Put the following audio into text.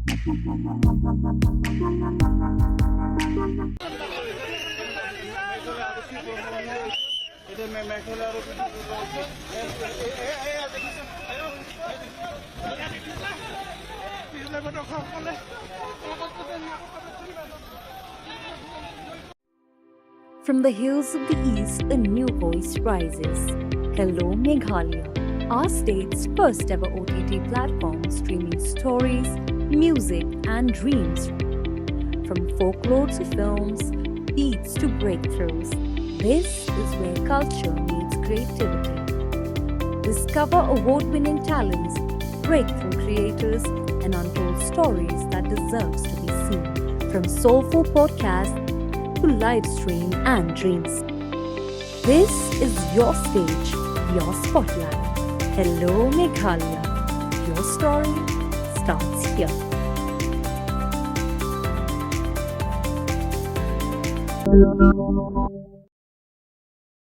From the hills of the east, a new voice rises. Hello Meghalaya, our state's first ever OTT platform streaming stories, music, and dreams. From folklore to films, beats to breakthroughs, this is where culture meets creativity. Discover award-winning talents, breakthrough creators, and untold stories that deserves to be seen. From soulful podcasts to live stream and dreams. This is your stage, your spotlight. Hello Meghalaya. Your story starts here.